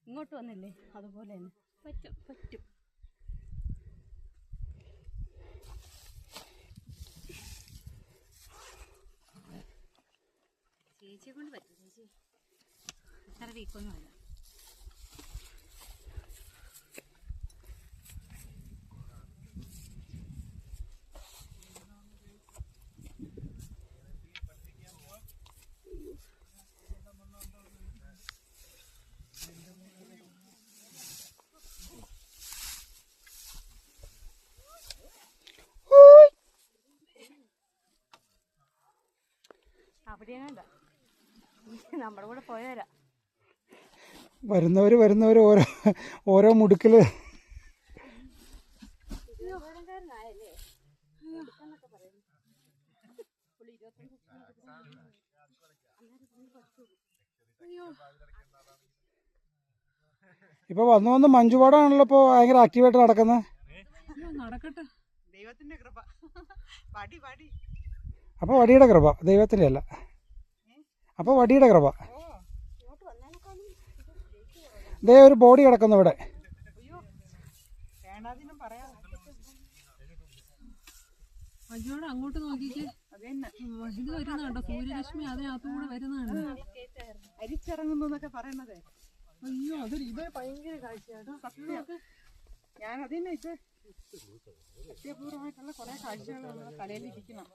ഇങ്ങോട്ട് വന്നില്ലേ അതുപോലെ തന്നെ പറ്റും പറ്റും. ചേച്ചിയെ കൊണ്ട് പറ്റും. ചേച്ചി അത്ര വീക്കൊന്നുമല്ല. അവിടെയാണല്ല നമ്മുടെ കൂടെ പോയവരാ. വരുന്നവർ ഓരോ മുടുക്കില് ഇപ്പൊ വന്ന് മഞ്ജുപാടാണല്ലോ ഇപ്പൊ ഭയങ്കര ആക്റ്റീവായിട്ട് നടക്കുന്നത്. നടക്കട്ടെ, ദൈവത്തിന്റെ കൃപ. അപ്പൊ വടിയുടെ കൃപ, ദൈവത്തിന്റെ അല്ല. അപ്പൊ വടിയുടെ കൃപ. ദേ ഒരു ബോഡി കിടക്കുന്നു ഇവിടെ. അയ്യോടെ അങ്ങോട്ട് നോക്കിക്കേ, ഇത് വരുന്നുണ്ടോ സൂര്യരശ്മി അതിനകത്തുകൂടെ വരുന്നുണ്ട്. അരിച്ചിറങ്ങുന്നൊക്കെ പറയണതേ. അയ്യോ ഇതേ ഭയങ്കര കാഴ്ചയാണ്. ഞാൻ അതിനെ ഇത് സത്യപൂർവമായിട്ടുള്ള കുറെ കാഴ്ചകൾ നമ്മുടെ തലയിലിരിക്കണം.